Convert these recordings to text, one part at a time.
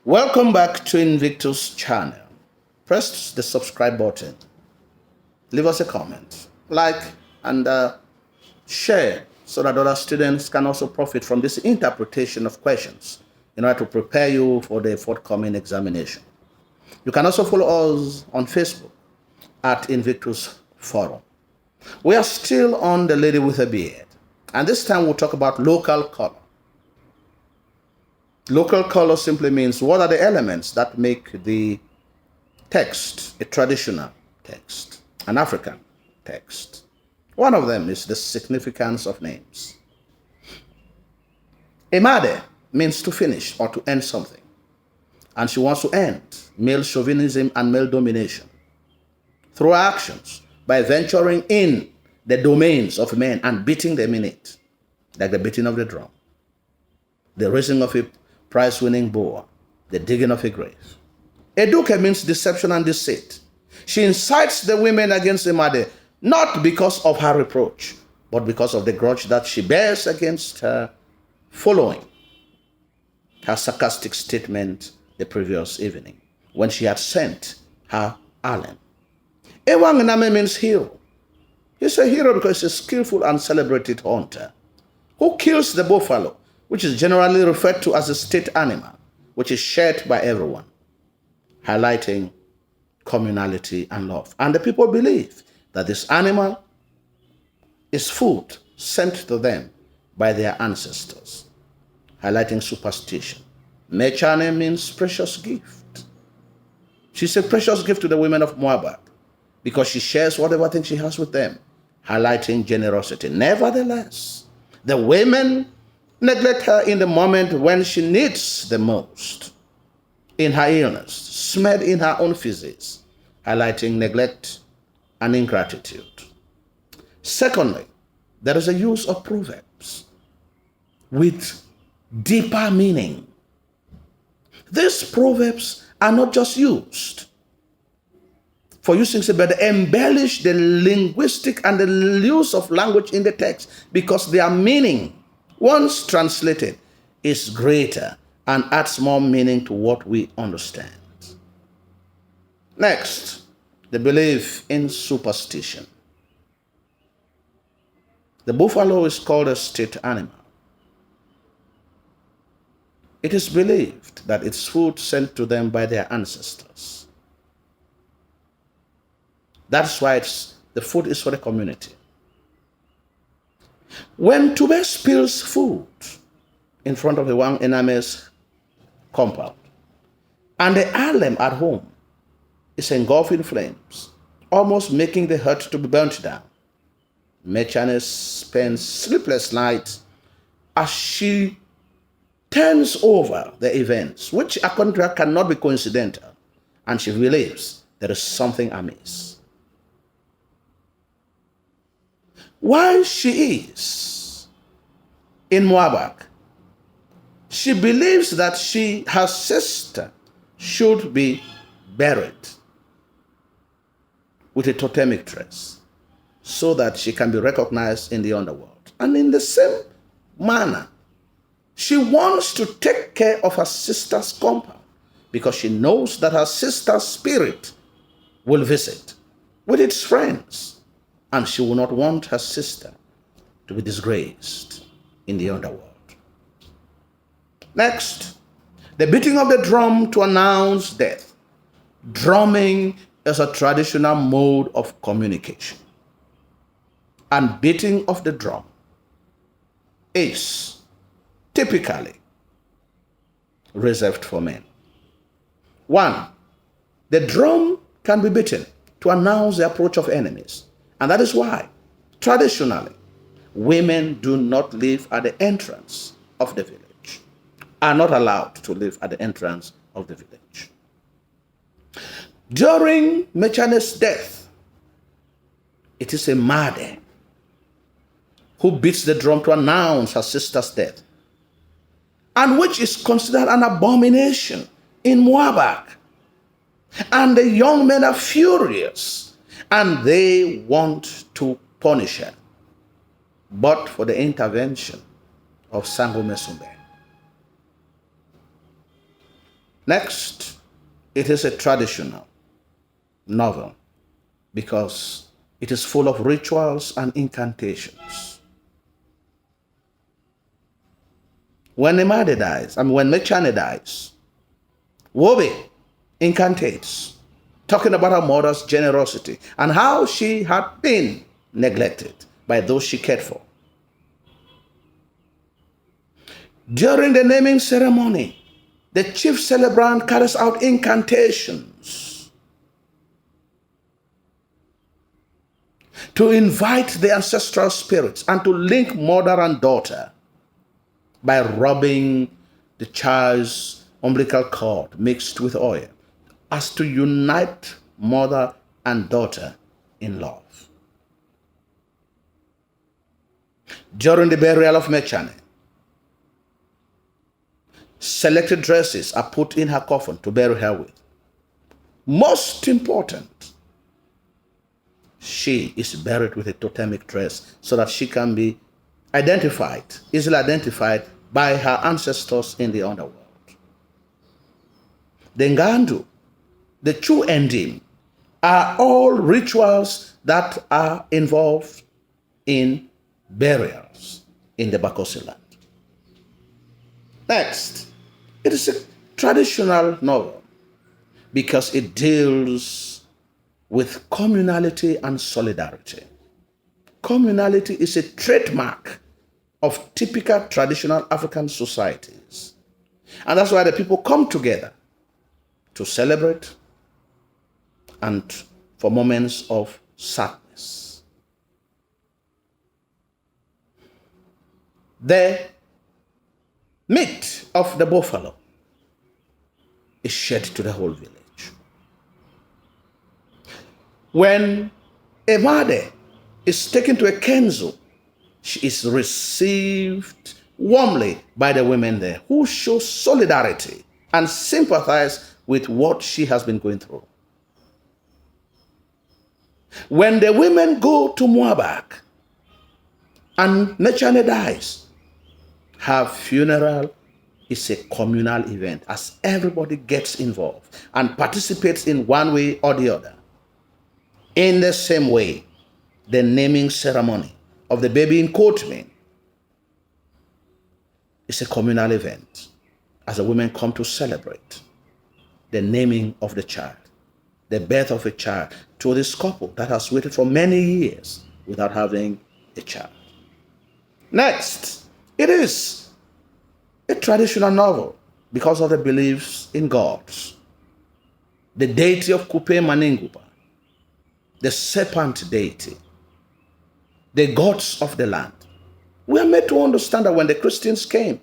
Welcome back to Invictus channel. Press the subscribe button. Leave us a comment, like, and share so that other students can also profit from this interpretation of questions in order to prepare you for the forthcoming examination. You can also follow us on Facebook at Invictus Forum. We are still on the lady with a beard, and this time we'll talk about local color. Local color simply means what are the elements that make the text a traditional text, an African text. One of them is the significance of names. Emade means to finish or to end something, and she wants to end male chauvinism and male domination through actions by venturing in the domains of men and beating them in it, like the beating of the drum, the raising of a prize-winning boar, the digging of a grave. Eduke means deception and deceit. She incites the women against Emade, not because of her reproach, but because of the grudge that she bears against her following her sarcastic statement the previous evening when she had sent her Allen. Ewangname means hero. He's a hero because he's a skillful and celebrated hunter who kills the buffalo, which is generally referred to as a state animal, which is shared by everyone, highlighting communality and love. And the people believe that this animal is food sent to them by their ancestors, highlighting superstition. Mechane means precious gift. She's a precious gift to the women of Moabak because she shares whatever thing she has with them, highlighting generosity. Nevertheless, the women neglect her in the moment when she needs the most, in her illness, smeared in her own physics, highlighting neglect and ingratitude. Secondly, there is a use of proverbs with deeper meaning. These proverbs are not just used for using, but they embellish the linguistic and the use of language in the text because their meaning, once translated, is greater and adds more meaning to what we understand. Next, the belief in superstition. The buffalo is called a state animal. It is believed that it's food sent to them by their ancestors. That's why the food is for the community. When Tube spills food in front of the one enemy's compound, and the alum at home is engulfed in flames, almost making the hut to be burnt down, Mechane spends sleepless nights as she turns over the events, which according to her cannot be coincidental, and she believes there is something amiss. While she is in Moabak, she believes that her sister should be buried with a totemic dress so that she can be recognized in the underworld. And in the same manner, she wants to take care of her sister's compound because she knows that her sister's spirit will visit with its friends, and she will not want her sister to be disgraced in the underworld. Next, the beating of the drum to announce death. Drumming is a traditional mode of communication, and beating of the drum is typically reserved for men. 1. The drum can be beaten to announce the approach of enemies, and that is why, traditionally, women do not live at the entrance of the village, are not allowed to live at the entrance of the village. During Mechane's death, it is a Made who beats the drum to announce her sister's death, and which is considered an abomination in Moabak. And the young men are furious, and they want to punish her, but for the intervention of Sango Mesumbe. Next, it is a traditional novel because it is full of rituals and incantations. When Mechane dies, Wobe incantates, talking about her mother's generosity and how she had been neglected by those she cared for. During the naming ceremony, the chief celebrant carries out incantations to invite the ancestral spirits and to link mother and daughter by rubbing the child's umbilical cord mixed with oil as to unite mother and daughter in love. During the burial of Mechane, selected dresses are put in her coffin to bury her with. Most important, she is buried with a totemic dress so that she can be easily identified by her ancestors in the underworld. The Ngandu, the Chu Endim, are all rituals that are involved in burials in the Bakosi land. Next, it is a traditional novel because it deals with communality and solidarity. Communality is a trademark of typical traditional African societies. And that's why the people come together to celebrate and for moments of sadness. The meat of the buffalo is shed to the whole village. When a mother is taken to a kenzo, she is received warmly by the women there who show solidarity and sympathize with what she has been going through. When the women go to Muabak and Mechane dies, her funeral is a communal event as everybody gets involved and participates in one way or the other. In the same way, the naming ceremony of the baby in Coatmin is a communal event as the women come to celebrate the naming of the child, the birth of a child to this couple that has waited for many years without having a child. Next, it is a traditional novel because of the beliefs in gods. The deity of Kupe Maningupa, the serpent deity, the gods of the land. We are made to understand that when the Christians came,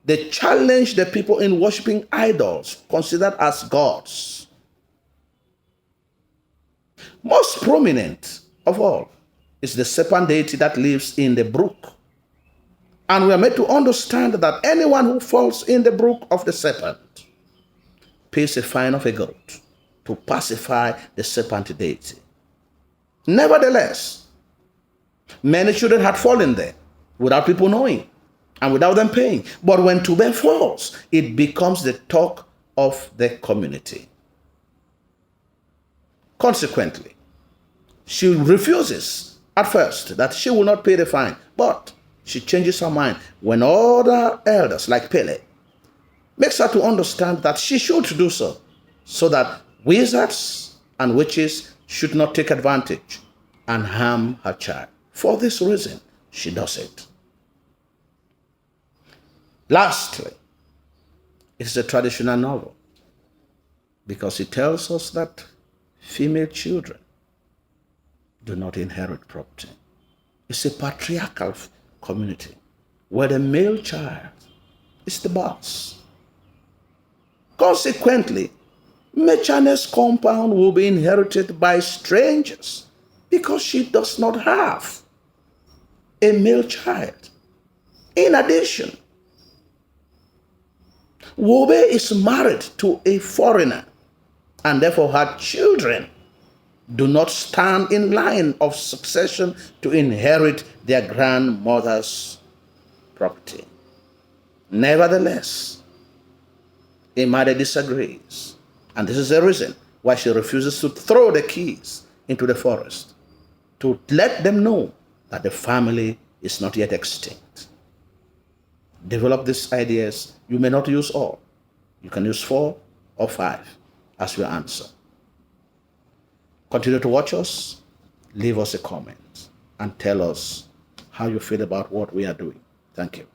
they challenged the people in worshiping idols considered as gods. Most prominent of all is the serpent deity that lives in the brook. And we are made to understand that anyone who falls in the brook of the serpent pays a fine of a goat to pacify the serpent deity. Nevertheless, many children had fallen there without people knowing and without them paying. But when Tube falls, it becomes the talk of the community. Consequently, she refuses at first that she will not pay the fine, but she changes her mind when other elders like Pele makes her to understand that she should do so that wizards and witches should not take advantage and harm her child. For this reason, she does it. Lastly, it is a traditional novel because it tells us that female children do not inherit property. It's a patriarchal community where the male child is the boss. Consequently, Mechane's compound will be inherited by strangers because she does not have a male child. In addition, Wobe is married to a foreigner, and therefore her children do not stand in line of succession to inherit their grandmother's property. Nevertheless, A mother disagrees. And this is the reason why she refuses to throw the keys into the forest, to let them know that the family is not yet extinct. Develop these ideas. You may not use all. You can use 4 or 5 as your answer. Continue to watch us. Leave us a comment and tell us how you feel about what we are doing. Thank you.